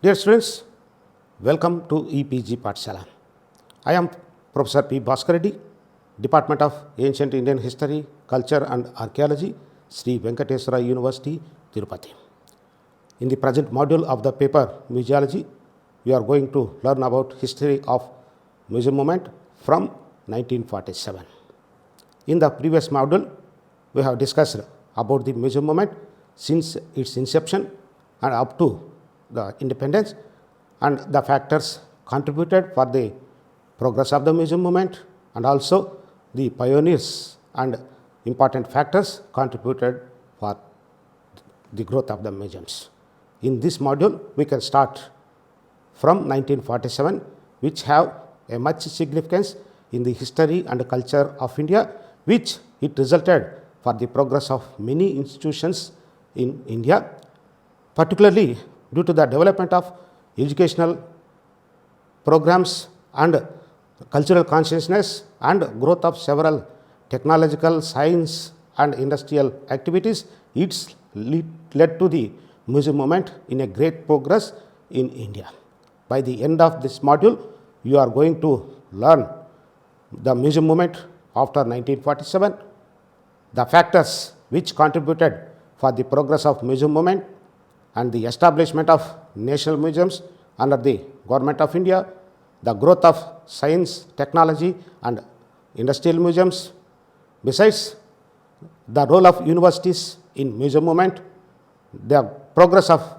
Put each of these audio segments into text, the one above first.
Dear students, welcome to EPG Pathshala. I am Professor P. Bhaskar Reddy, Department of Ancient Indian History, Culture and Archaeology, Sri Venkateswara University, Tirupati. In the present module of the paper Museology, we are going to learn about history of museum movement from 1947. In the previous module, we have discussed about the museum movement since its inception and up to the independence and the factors contributed for the progress of the museum movement and also the pioneers and important factors contributed for the growth of the museums. In this module, we can start from 1947, which have a much significance in the history and culture of India, which it resulted for the progress of many institutions in India, particularly due to the development of educational programs and cultural consciousness and growth of several technological, science and industrial activities. It's led to the museum movement in a great progress in India. By the end of this module, you are going to learn the museum movement after 1947, the factors which contributed for the progress of museum movement and the establishment of national museums under the Government of India, the growth of science, technology and industrial museums, besides the role of universities in museum movement, the progress of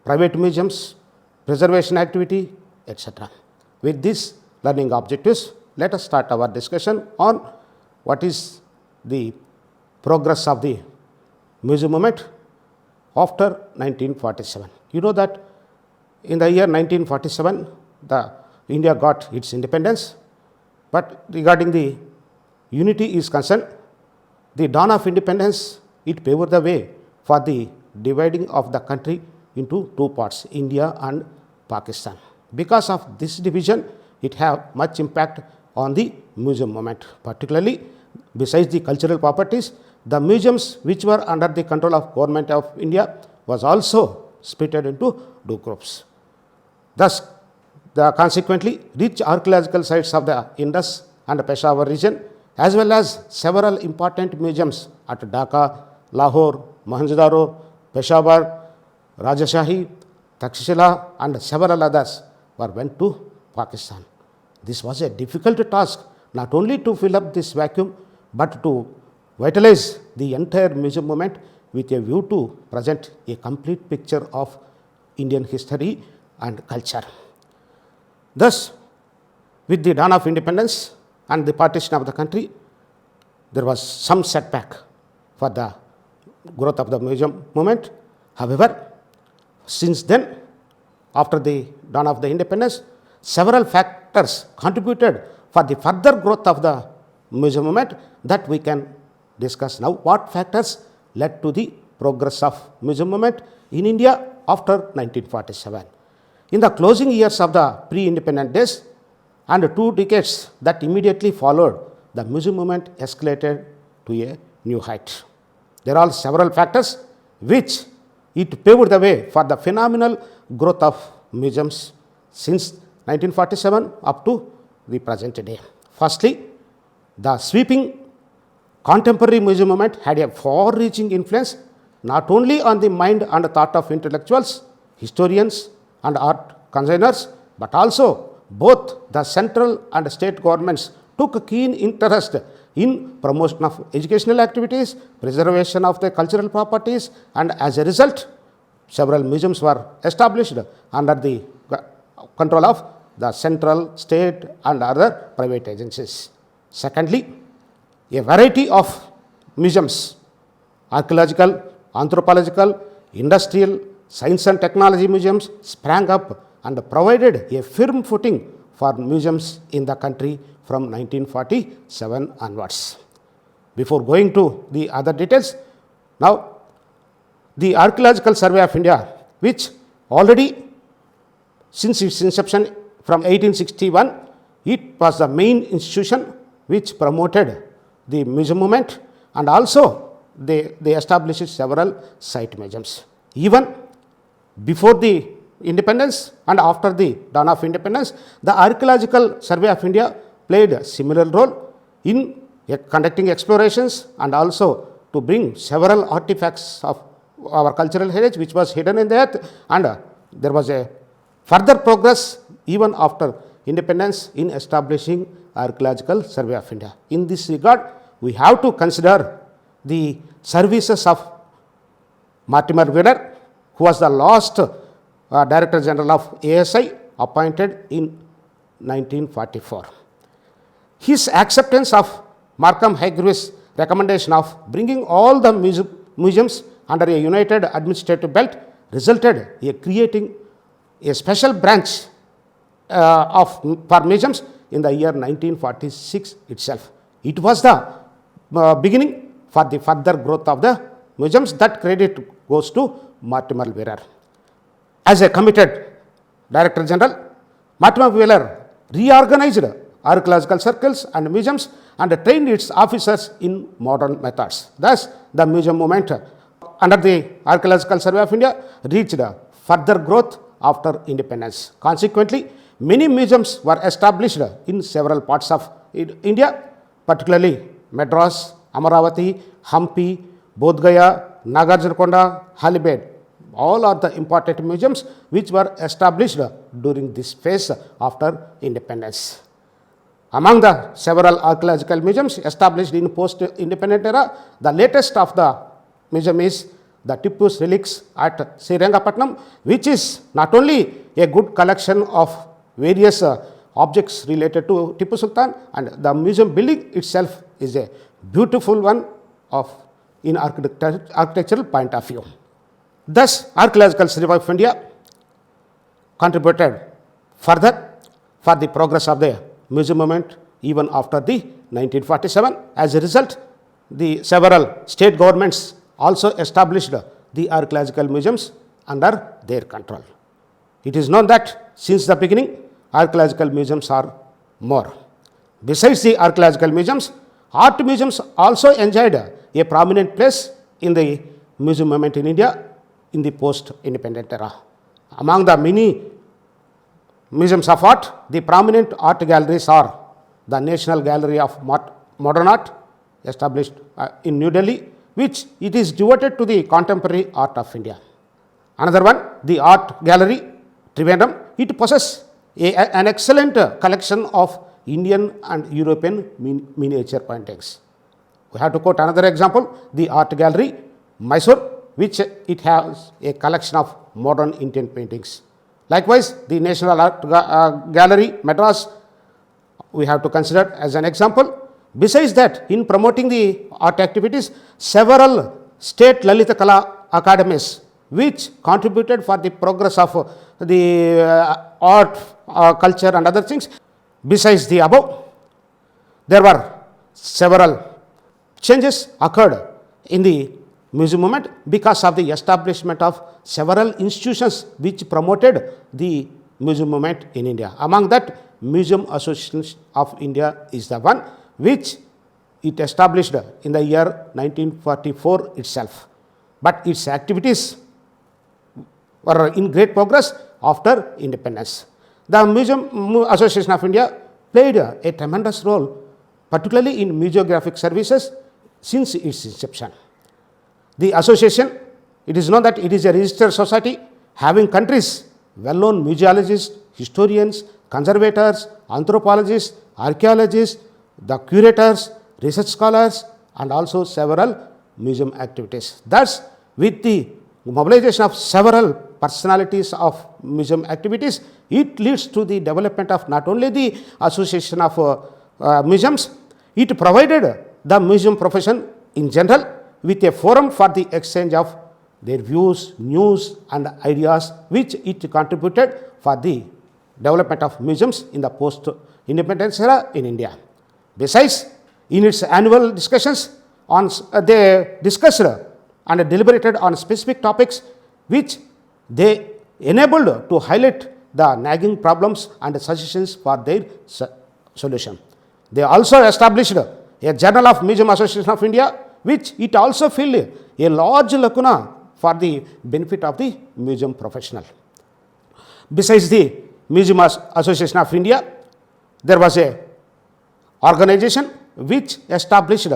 private museums, preservation activity, etc. With these learning objectives, let us start our discussion on what is the progress of the museum movement after 1947. You know that in the year 1947, India got its independence, but regarding the unity is concerned, the dawn of independence, it paved the way for the dividing of the country into two parts, India and Pakistan. Because of this division, it have much impact on the museum movement, particularly besides the cultural properties, the museums which were under the control of Government of India was also split into two groups. Thus, consequently, rich archaeological sites of the Indus and Peshawar region, as well as several important museums at Dhaka, Lahore, Mohenjo-daro, Peshawar, Rajashahi, Takshashila and several others went to Pakistan. This was a difficult task, not only to fill up this vacuum, but to vitalize the entire museum movement with a view to present a complete picture of Indian history and culture. Thus, with the dawn of independence and the partition of the country, there was some setback for the growth of the museum movement. However, since then, after the dawn of the independence, several factors contributed for the further growth of the museum movement that we can discuss now. What factors led to the progress of museum movement in India after 1947? In the closing years of the pre-independent days and 2 decades that immediately followed, the museum movement escalated to a new height. There are several factors which it paved the way for the phenomenal growth of museums since 1947 up to the present day. Firstly, the sweeping contemporary museum movement had a far-reaching influence not only on the mind and thought of intellectuals, historians and art consigners, but also both the central and state governments took a keen interest in promotion of educational activities, preservation of the cultural properties, and as a result, several museums were established under the control of the central, state and other private agencies. Secondly, a variety of museums, archaeological, anthropological, industrial, science and technology museums sprang up and provided a firm footing for museums in the country from 1947 onwards. Before going to the other details, now the Archaeological Survey of India, which already since its inception from 1861, it was the main institution which promoted the museum movement and also they established several site museums. Even before the independence and after the dawn of independence, the Archaeological Survey of India played a similar role in conducting explorations and also to bring several artifacts of our cultural heritage which was hidden in the earth, and there was a further progress even after independence in establishing Archaeological Survey of India. In this regard, we have to consider the services of Mortimer Wheeler, who was the last Director General of ASI appointed in 1944. His acceptance of Markham Haigreaves' recommendation of bringing all the museums under a united administrative belt resulted in creating a special branch for museums in the year 1946 itself. It was the beginning for the further growth of the museums. That credit goes to Mortimer Wheeler. As a committed Director General, Mortimer Wheeler reorganized archaeological circles and museums and trained its officers in modern methods. Thus, the museum movement under the Archaeological Survey of India reached further growth after independence. Consequently, many museums were established in several parts of India, particularly Madras, Amaravati, Hampi, Bodh Gaya, Nagarjunakonda, Halibad. All are the important museums which were established during this phase after independence. Among the several archaeological museums established in post-independent era, the latest of the museum is the Tipu's relics at Srirangapatnam, which is not only a good collection of various objects related to Tipu Sultan, and the museum building itself is a beautiful one in architectural point of view. Thus, Archaeological Survey of India contributed further for the progress of the museum movement even after the 1947. As a result, the several state governments also established the archaeological museums under their control. It is known that since the beginning, archaeological museums are more. Besides the archaeological museums, art museums also enjoyed a prominent place in the museum movement in India in the post-independent era. Among the many museums of art, the prominent art galleries are the National Gallery of Modern Art, established in New Delhi, which it is devoted to the contemporary art of India. Another one, the Art Gallery, Trivandrum, it possesses an excellent collection of Indian and European miniature paintings. We have to quote another example, the Art Gallery, Mysore, which it has a collection of modern Indian paintings. Likewise, the National Art Gallery, Madras, we have to consider as an example. Besides that, in promoting the art activities, several state Lalita Kala academies which contributed for the progress of the art, culture and other things. Besides the above, there were several changes occurred in the museum movement because of the establishment of several institutions which promoted the museum movement in India. Among that, Museum Association of India is the one which it established in the year 1944 itself. But its activities were in great progress after independence. The Museum Association of India played a tremendous role, particularly in museographic services since its inception. The association, it is known that it is a registered society having countries, well-known museologists, historians, conservators, anthropologists, archaeologists, the curators, research scholars, and also several museum activities. Thus, with the mobilization of several personalities of museum activities, it leads to the development of not only the association of museums, it provided the museum profession in general with a forum for the exchange of their views, news and ideas, which it contributed for the development of museums in the post-independence era in India. Besides, in its annual discussions, they discussed and deliberated on specific topics which they enabled to highlight the nagging problems and suggestions for their solution. They also established a Journal of Museum Association of India, which it also filled a large lacuna for the benefit of the museum professional. Besides the Museum Association of India, there was a organization which established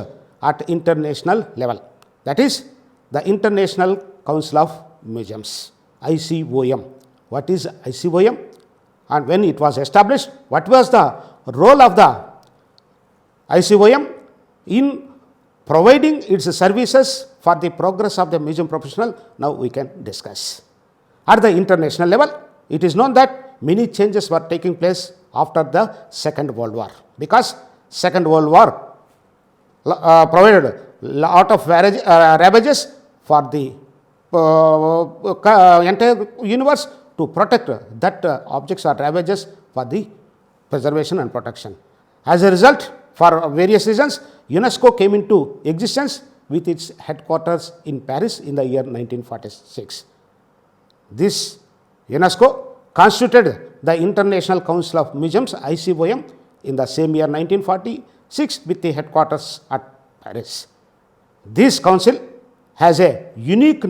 at international level, that is the International Council of Museums, ICOM. What is ICOM and when it was established? What was the role of the ICOM in providing its services for the progress of the museum professional? Now we can discuss. At the international level, it is known that many changes were taking place after the Second World War, because Second World War provided lot of ravages for the entire universe to protect that objects or ravages for the preservation and protection. As a result, for various reasons, UNESCO came into existence with its headquarters in Paris in the year 1946. This UNESCO constituted the International Council of Museums, ICOM, in the same year 1946 with the headquarters at Paris. This council has a unique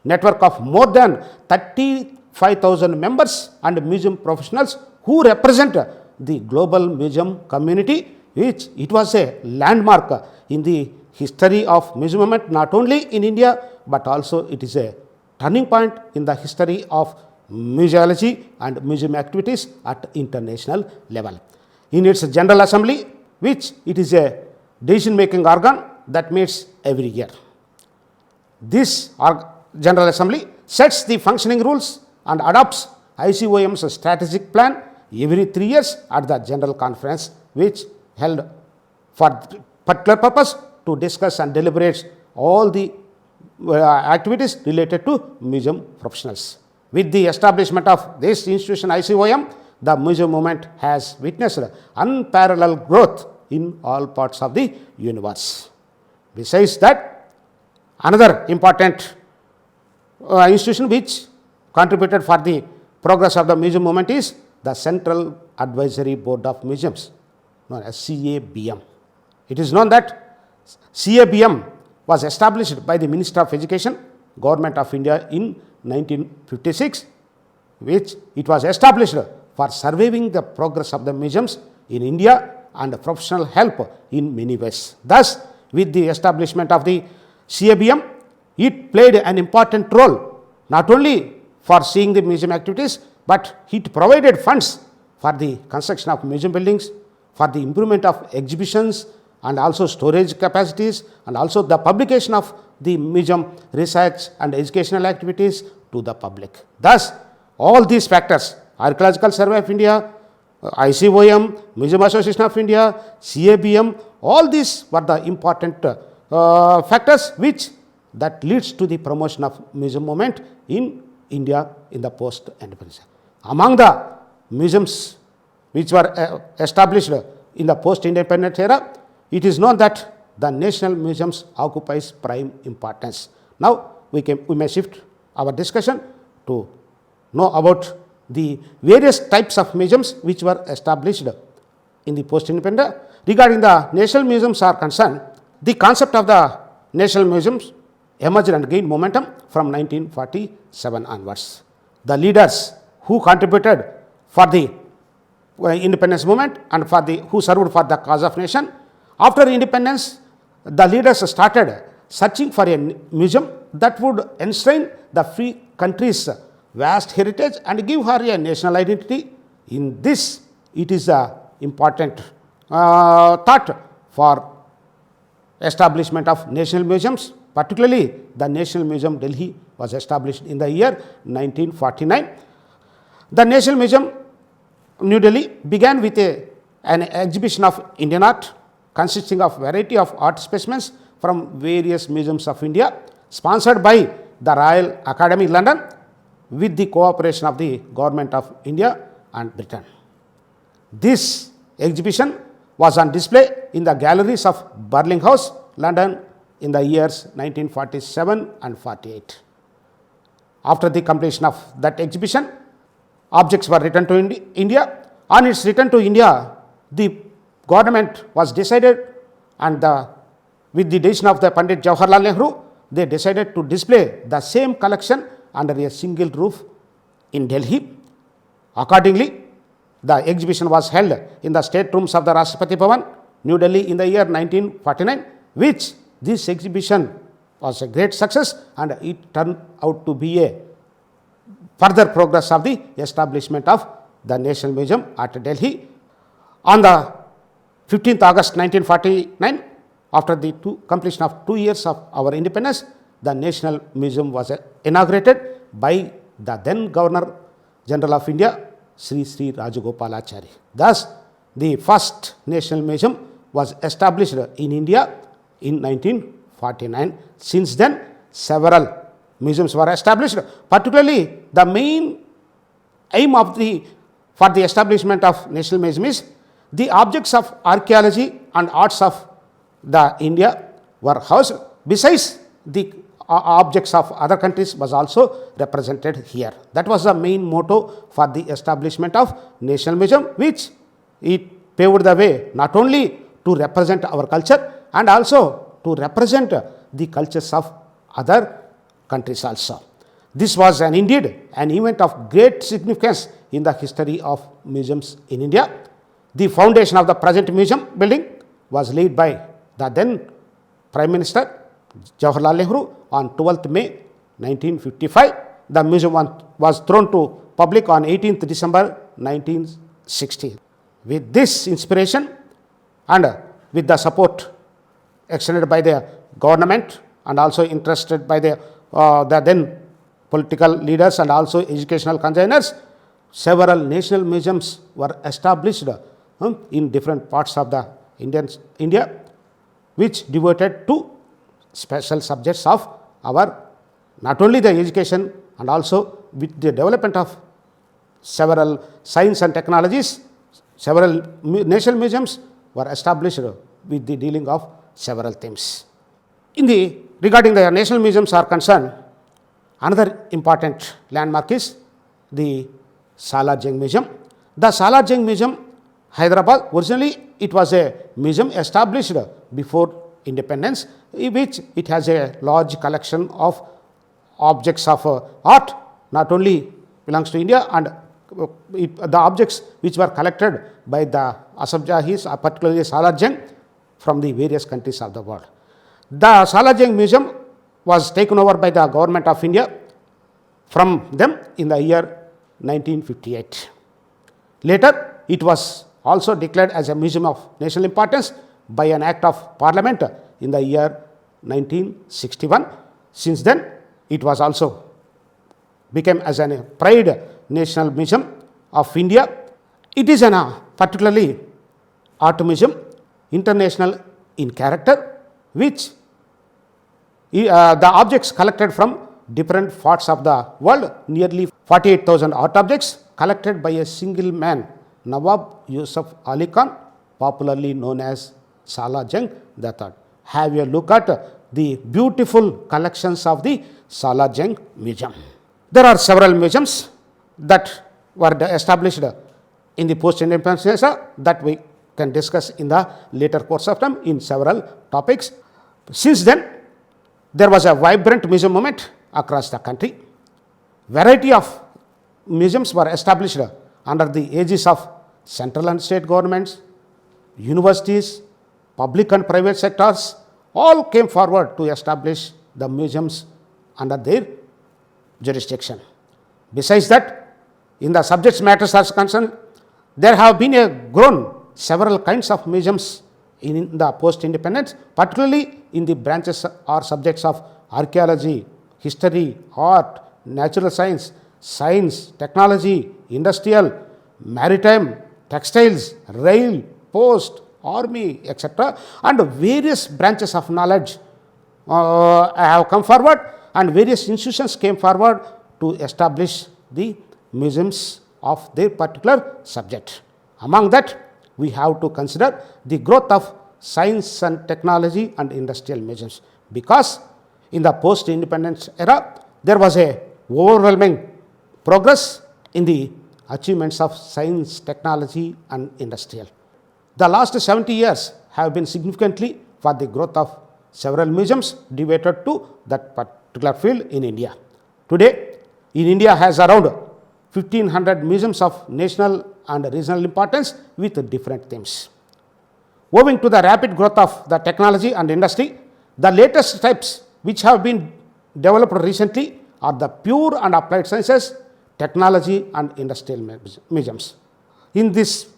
network of more than 35,000 members and museum professionals who represent the global museum community, which it was a landmark in the history of museum movement not only in India but also it is a turning point in the history of museology and museum activities at international level. In its General Assembly, which it is a decision making organ that meets every year. This General Assembly sets the functioning rules and adopts ICOM's strategic plan every 3 years at the General Conference, which held for particular purpose to discuss and deliberate all the activities related to museum professionals. With the establishment of this institution ICOM, the museum movement has witnessed unparalleled growth in all parts of the universe. Besides that, another important institution which contributed for the progress of the museum movement is the Central Advisory Board of Museums, known as CABM. It is known that CABM was established by the Minister of Education, Government of India in 1956, which it was established for surveying the progress of the museums in India and professional help in many ways. Thus, with the establishment of the CABM, it played an important role not only for seeing the museum activities, but it provided funds for the construction of museum buildings, for the improvement of exhibitions and also storage capacities, and also the publication of the museum research and educational activities to the public. Thus, all these factors, Archaeological Survey of India, ICOM, Museum Association of India, CABM, all these were the important factors which that leads to the promotion of museum movement in India in the post-independence. Among the museums which were established in the post-independence era, it is known that the national museums occupies prime importance. Now, we may shift our discussion to know about the various types of museums which were established in the post-independence. Regarding the national museums are concerned, the concept of the national museums emerged and gained momentum from 1947 onwards. The leaders who contributed for the independence movement and for the who served for the cause of nation, after independence, the leaders started searching for a museum that would enshrine the free country's vast heritage and give her a national identity. In this, it is an important thought for establishment of national museums. Particularly, the National Museum Delhi was established in the year 1949. The National Museum New Delhi began with an exhibition of Indian art consisting of variety of art specimens from various museums of India, sponsored by the Royal Academy London with the cooperation of the Government of India and Britain. This exhibition was on display in the galleries of Burling House, London in the years 1947 and 48. After the completion of that exhibition, objects were returned to India. On its return to India, the government was decided, and with the decision of the Pandit Jawaharlal Nehru, they decided to display the same collection under a single roof in Delhi. Accordingly, the exhibition was held in the state rooms of the Rashtrapati Bhavan, New Delhi in the year 1949, which this exhibition was a great success and it turned out to be a further progress of the establishment of the National Museum at Delhi. On the 15th August 1949, after the completion of 2 years of our independence, the National Museum was inaugurated by the then Governor General of India, Sri Rajagopalachari. Thus, the first National Museum was established in India in 1949. Since then, several museums were established. Particularly, the main aim for the establishment of National Museum is the objects of archaeology and arts of the India were housed. Besides, the objects of other countries was also represented here. That was the main motto for the establishment of National Museum, which it paved the way not only to represent our culture and also to represent the cultures of other countries also. This was indeed an event of great significance in the history of museums in India. The foundation of the present museum building was laid by the then Prime Minister Jawaharlal Nehru on 12th May 1955. The museum was thrown to public on 18th December 1960. With this inspiration and with the support extended by the government and also interested by the then political leaders and also educational consigners, several national museums were established in different parts of the India, which devoted to special subjects of our not only the education and also with the development of several science and technologies. Several national museums were established with the dealing of several themes. Regarding the national museums are concerned, another important landmark is the Salar Jung Museum. The Salar Jung Museum, Hyderabad, originally it was a museum established before independence, which it has a large collection of objects of art, not only belongs to India, and the objects which were collected by the Asafjahis, particularly Salar Jung, from the various countries of the world. The Salar Jung Museum was taken over by the government of India from them in the year 1958. Later, it was also declared as a museum of national importance by an act of parliament in the year 1961. Since then, it was also became as a pride national museum of India. It is a particularly art museum, international in character, which the objects collected from different parts of the world, nearly 48,000 art objects collected by a single man, Nawab Yusuf Ali Khan, popularly known as Salar Jung III. Have a look at the beautiful collections of the Salar Jung Museum. There are several museums that were established in the post-independence era that we can discuss in the later course of time in several topics. Since then, there was a vibrant museum movement across the country. Variety of museums were established under the aegis of central and state governments, universities, public and private sectors, all came forward to establish the museums under their jurisdiction. Besides that, in the subject matters as concerned, there have been grown several kinds of museums in the post-independence, particularly in the branches or subjects of archaeology, history, art, natural science, science, technology, industrial, maritime, textiles, rail, post, army, etc. and various branches of knowledge have come forward, and various institutions came forward to establish the museums of their particular subject. Among that, we have to consider the growth of science and technology and industrial museums, because in the post-independence era, there was a overwhelming progress in the achievements of science, technology and industrial. The last 70 years have been significantly for the growth of several museums devoted to that particular field in India. Today, in India has around 1,500 museums of national and regional importance with different themes. Owing to the rapid growth of the technology and industry, the latest types which have been developed recently are the pure and applied sciences, technology and industrial museums. In this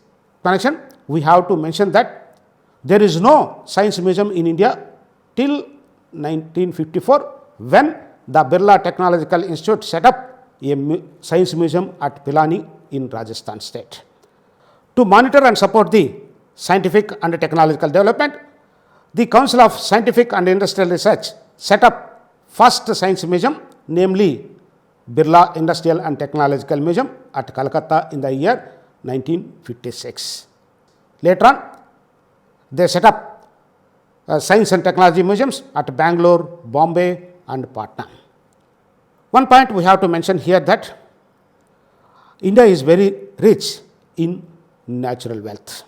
connection, we have to mention that there is no science museum in India till 1954 when the Birla Technological Institute set up a science museum at Pilani in Rajasthan state. To monitor and support the scientific and technological development, the Council of Scientific and Industrial Research set up first science museum, namely Birla Industrial and Technological Museum at Calcutta in the year 1956. Later on, they set up science and technology museums at Bangalore, Bombay and Patna. One point we have to mention here that India is very rich in natural wealth,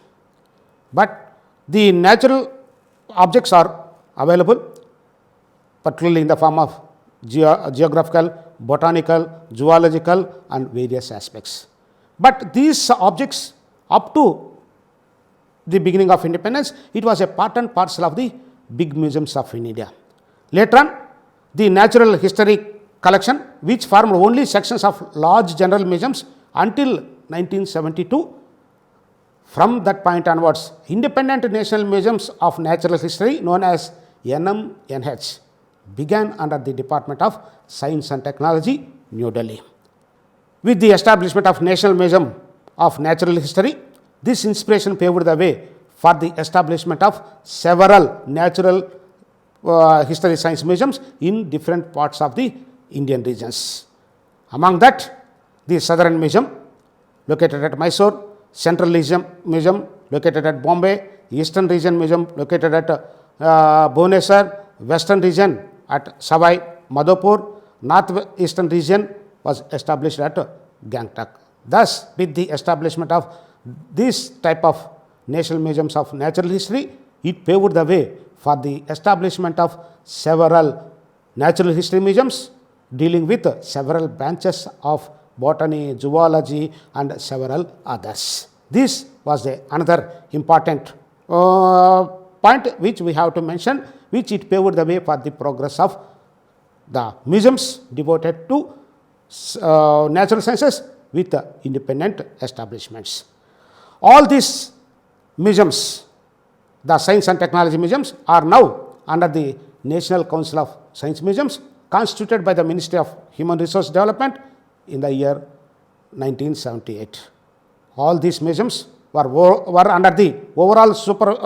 but the natural objects are available particularly in the form of geographical, botanical, zoological and various aspects. But these objects up to the beginning of independence, it was a part and parcel of the big museums of India. Later on, the natural history collection, which formed only sections of large general museums until 1972. From that point onwards, independent national museums of natural history known as NMNH began under the Department of Science and Technology, New Delhi. With the establishment of National Museum of Natural History, this inspiration paved the way for the establishment of several natural history science museums in different parts of the Indian regions. Among that, the Southern Museum located at Mysore, Central Region Museum located at Bombay, Eastern Region Museum located at Bhubaneswar, Western Region at Savai Madhopur, North Eastern Region was established at Gangtok. Thus, with the establishment of this type of national museums of natural history, it paved the way for the establishment of several natural history museums dealing with several branches of botany, zoology and several others. This was another important point which we have to mention, which it paved the way for the progress of the museums devoted to natural sciences with independent establishments. All these museums, the science and technology museums, are now under the National Council of Science Museums constituted by the Ministry of Human Resource Development in the year 1978. All these museums were under the overall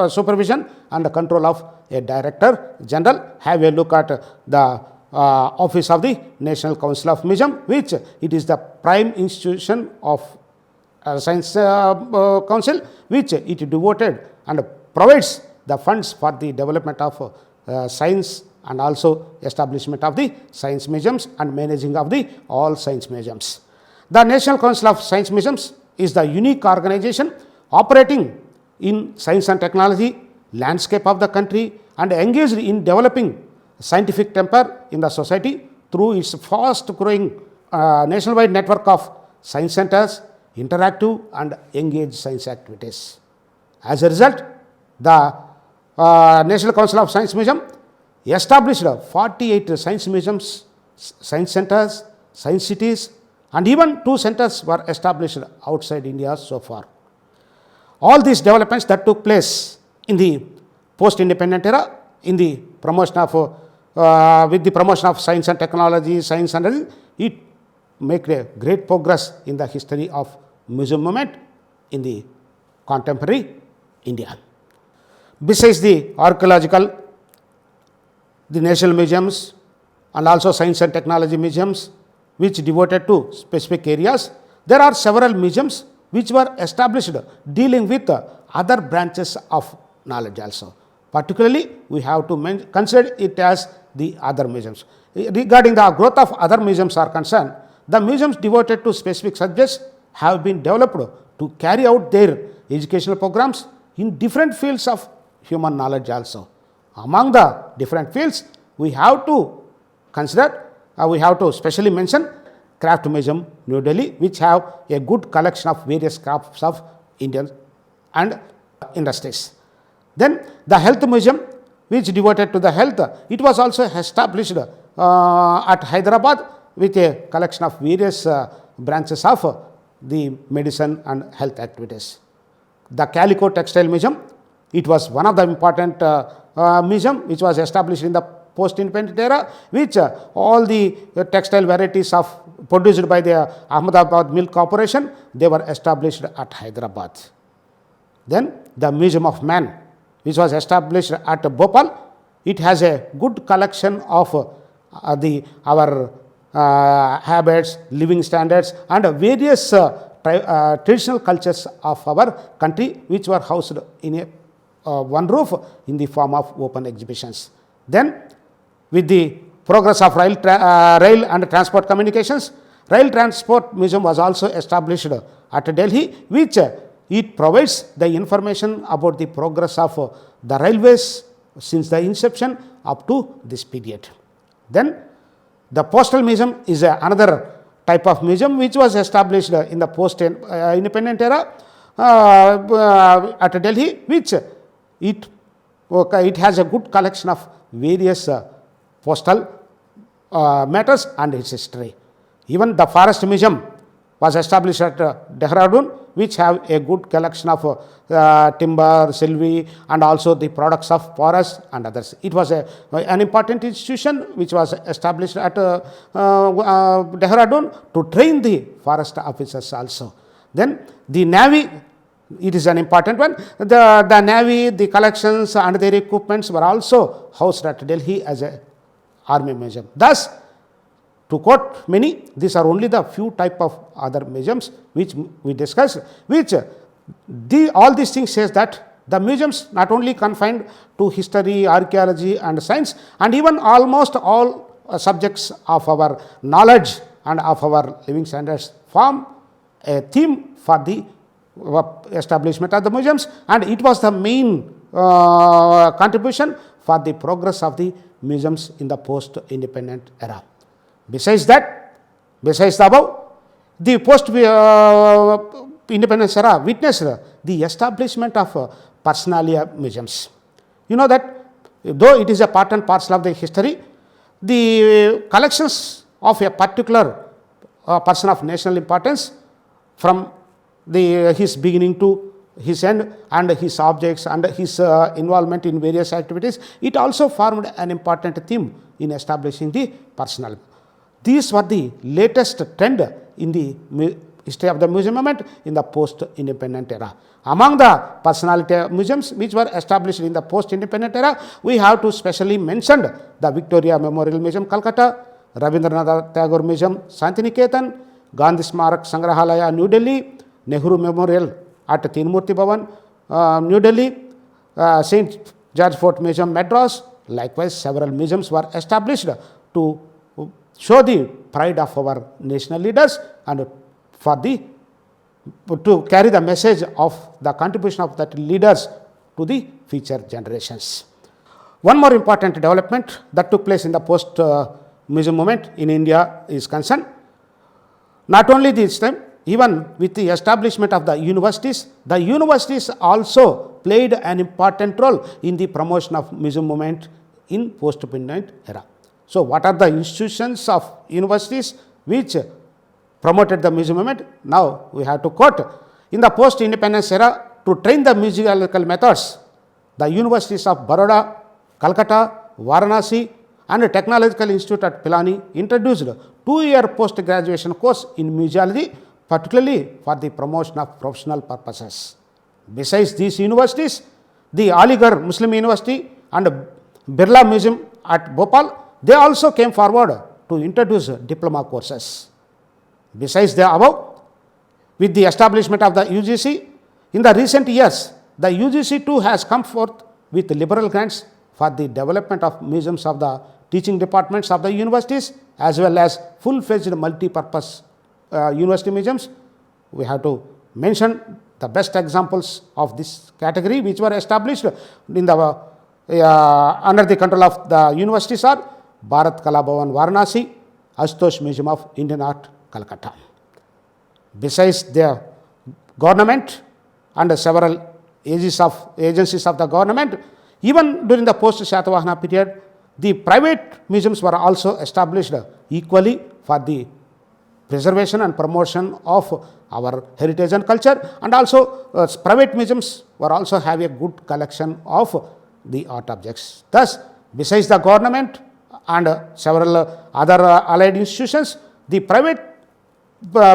supervision and control of a Director General. Have a look at the office of the National Council of Museum, which it is the prime institution of Science Council, which it devoted and provides the funds for the development of science and also establishment of the science museums and managing of the all science museums. The National Council of Science Museums is the unique organization operating in science and technology landscape of the country and engaged in developing scientific temper in the society through its fast growing nationwide network of science centers, interactive and engaged science activities. As a result, the National Council of Science Museum established 48 science museums, science centers, science cities and even 2 centers were established outside India so far. All these developments that took place in the post-independent era in the promotion of with the promotion of science and technology, science and it made a great progress in the history of museum movement in the contemporary India. Besides the archaeological, the national museums and also science and technology museums which devoted to specific areas, there are several museums which were established dealing with other branches of knowledge also. Particularly, we have to consider it as the other museums. Regarding the growth of other museums are concerned, the museums devoted to specific subjects have been developed to carry out their educational programs in different fields of human knowledge also. Among the different fields, we have to consider, we have to specially mention Craft Museum, New Delhi, which have a good collection of various crafts of Indian and industries. Then the Health Museum, which devoted to the health, it was also established at Hyderabad with a collection of various branches of the medicine and health activities. The Calico Textile Museum, it was one of the important museum which was established in the post-independent era, which all the textile varieties of produced by the Ahmedabad Milk Corporation, they were established at Hyderabad. Then the Museum of Man, which was established at Bhopal, it has a good collection of our habits, living standards, and various traditional cultures of our country, which were housed in one roof in the form of open exhibitions. Then, with the progress of rail and transport communications, Rail Transport Museum was also established at Delhi, which it provides the information about the progress of the railways since the inception up to this period. Then the Postal Museum is another type of museum which was established in the post-independent era at Delhi, which it has a good collection of various postal matters and its history. Even the Forest Museum was established at Dehradun, which have a good collection of timber, silver, and also the products of forest and others. It was an important institution which was established at Dehradun to train the forest officers also. Then the Navy, it is an important one. The Navy, the collections and their equipments were also housed at Delhi as a army museum. Thus, to quote many, these are only the few type of other museums which we discussed, which all these things says that the museums not only confined to history, archaeology and science, and even almost all subjects of our knowledge and of our living standards form a theme for the establishment of the museums, and it was the main contribution for the progress of the museums in the post-independent era. Besides that, besides the above, the post-independence era witnessed the establishment of personalia museums. You know that though it is a part and parcel of the history, the collections of a particular person of national importance from his beginning to his end and his objects and his involvement in various activities, it also formed an important theme in establishing the personal. These were the latest trend in the history of the museum movement in the post-independent era. Among the personality museums which were established in the post-independent era, we have to specially mention the Victoria Memorial Museum, Calcutta, Rabindranath Tagore Museum, Santiniketan, Gandhi Smarak Sangrahalaya, New Delhi, Nehru Memorial at Tinmurti Bhavan, New Delhi, St. George Fort Museum, Madras. Likewise, several museums were established to show the pride of our national leaders and to carry the message of the contribution of that leaders to the future generations. One more important development that took place in the post-museum movement in India is concerned. Not only this time, even with the establishment of the universities also played an important role in the promotion of museum movement in post-independent era. So, what are the institutions of universities which promoted the museum movement? Now, we have to quote, in the post-independence era, to train the musical methods, the universities of Baroda, Calcutta, Varanasi and the Technological Institute at Pilani introduced 2-year post-graduation course in museology, particularly for the promotion of professional purposes. Besides these universities, the Aligarh Muslim University and Birla Museum at Bhopal, they also came forward to introduce diploma courses. Besides the above, with the establishment of the UGC, in the recent years, the UGC too has come forth with liberal grants for the development of museums of the teaching departments of the universities as well as full-fledged multi-purpose university museums. We have to mention the best examples of this category which were established in the under the control of the universities are Bharat Kala Bhavan Varanasi, Ashutosh Museum of Indian Art, Calcutta. Besides the government and several agencies of the government, even during the post-Satavahana period, the private museums were also established equally for the preservation and promotion of our heritage and culture, and also private museums were also have a good collection of the art objects. Thus, besides the government and several other allied institutions, the private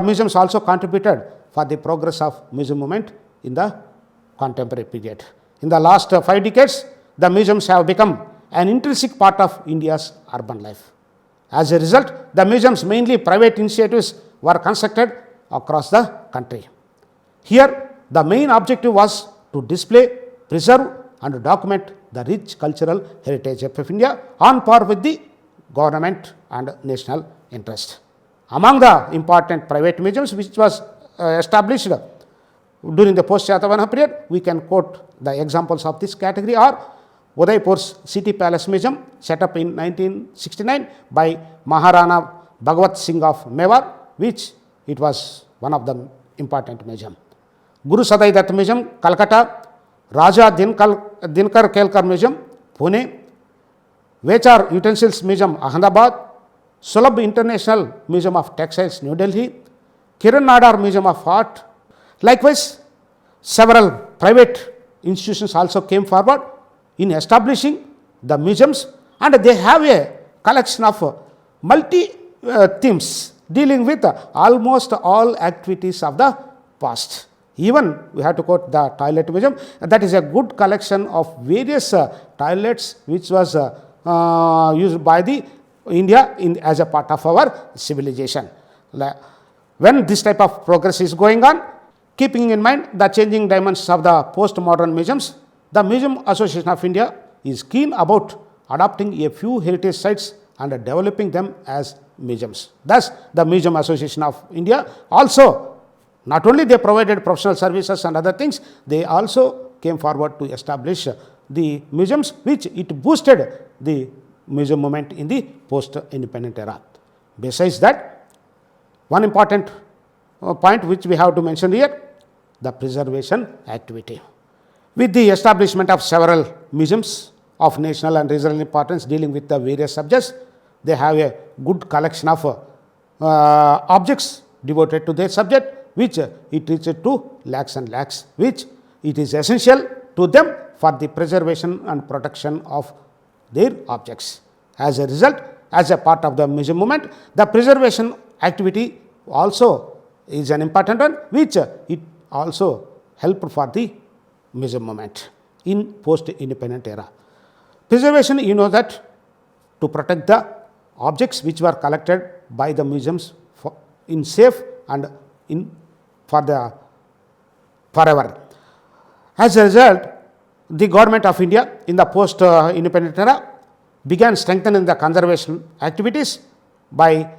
museums also contributed for the progress of museum movement in the contemporary period. In the last 5 decades, the museums have become an intrinsic part of India's urban life. As a result, the museums, mainly private initiatives, were constructed across the country. Here, the main objective was to display, preserve and document the rich cultural heritage of India on par with the government and national interest. Among the important private museums which was established during the post-Satavahana period, we can quote the examples of this category are Udaipur's City Palace Museum, set up in 1969 by Maharana Bhagavat Singh of Mewar, which it was one of the important museum. Guru Sadai Dutt Museum, Calcutta; Raja Dinkar Kelkar Museum, Pune; Vechar Utensils Museum, Ahmedabad; Sulabh International Museum of Textiles, New Delhi; Kiran Nadar Museum of Art. Likewise, several private institutions also came forward in establishing the museums, and they have a collection of multi themes dealing with almost all activities of the past. Even we have to quote the toilet museum, that is a good collection of various toilets which was used by the India as a part of our civilization. When this type of progress is going on, keeping in mind the changing dimensions of the post-modern museums, the Museum Association of India is keen about adopting a few heritage sites and developing them as museums. Thus, the Museum Association of India also, not only they provided professional services and other things, they also came forward to establish the museums, which it boosted the museum movement in the post-independent era. Besides that, one important point which we have to mention here, the preservation activity. With the establishment of several museums of national and regional importance dealing with the various subjects, they have a good collection of objects devoted to their subject, which it reaches to lakhs and lakhs, which it is essential to them for the preservation and protection of their objects. As a result, as a part of the museum movement, the preservation activity also is an important one, which it also helped for the museum movement in post-independent era. Preservation, you know that to protect the objects which were collected by the museums in safe and forever. As a result, the government of India in the post-independent era began strengthening the conservation activities by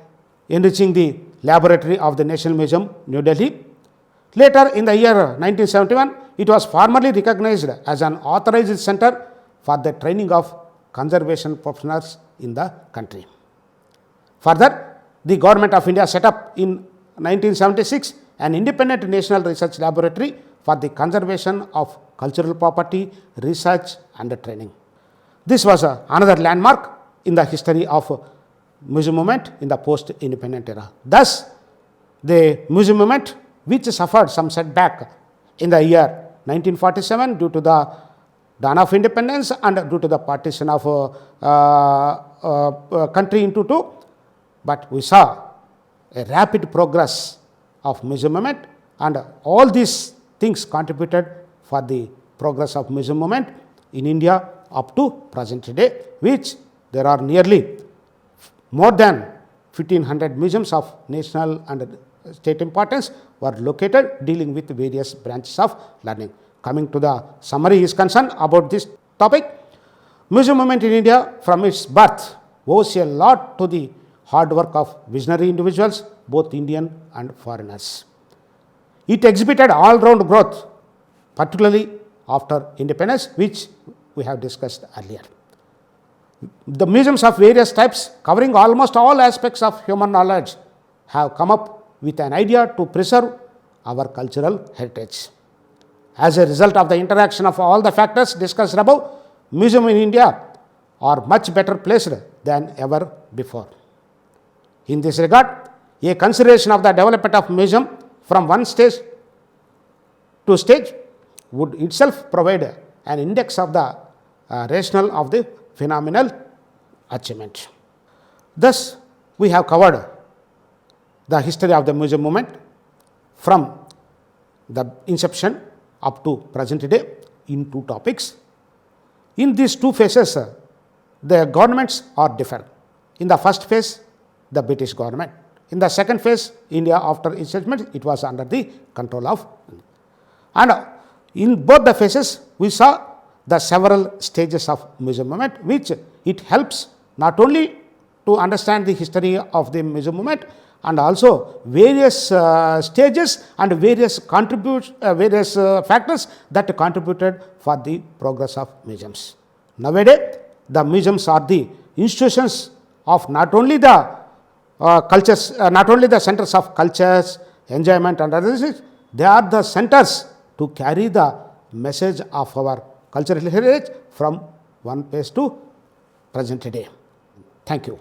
enriching the laboratory of the National Museum, New Delhi. Later in the year 1971, it was formally recognized as an authorized center for the training of conservation professionals in the country. Further, the government of India set up in 1976 an independent national research laboratory for the conservation of cultural property, research and training. This was another landmark in the history of museum movement in the post-independent era. Thus, the museum movement, which suffered some setback in the year 1947 due to the dawn of independence and due to the partition of country into two, but we saw a rapid progress of museum movement, and all these things contributed for the progress of museum movement in India up to present day, which there are nearly more than 1500 museums of national and state importance were located dealing with various branches of learning. Coming to the summary is concerned about this topic, museum movement in India from its birth owes a lot to the hard work of visionary individuals, both Indian and foreigners. It exhibited all-round growth, particularly after independence, which we have discussed earlier. The museums of various types, covering almost all aspects of human knowledge, have come up with an idea to preserve our cultural heritage. As a result of the interaction of all the factors discussed above, museums in India are much better placed than ever before. In this regard, a consideration of the development of museum from one stage to stage would itself provide an index of the rationale of the phenomenal achievement. Thus, we have covered the history of the museum movement from the inception up to present day in two topics. In these two phases, the governments are different. In the first phase, the British government. In the second phase, India after establishment, it was under the control of. And in both the phases, we saw the several stages of museum movement, which it helps not only to understand the history of the museum movement and also various stages and various factors that contributed for the progress of museums. Nowadays, the museums are the institutions of not only the cultures, not only the centers of cultures, enjoyment and others, they are the centers to carry the message of our cultural heritage from one place to present day. Thank you.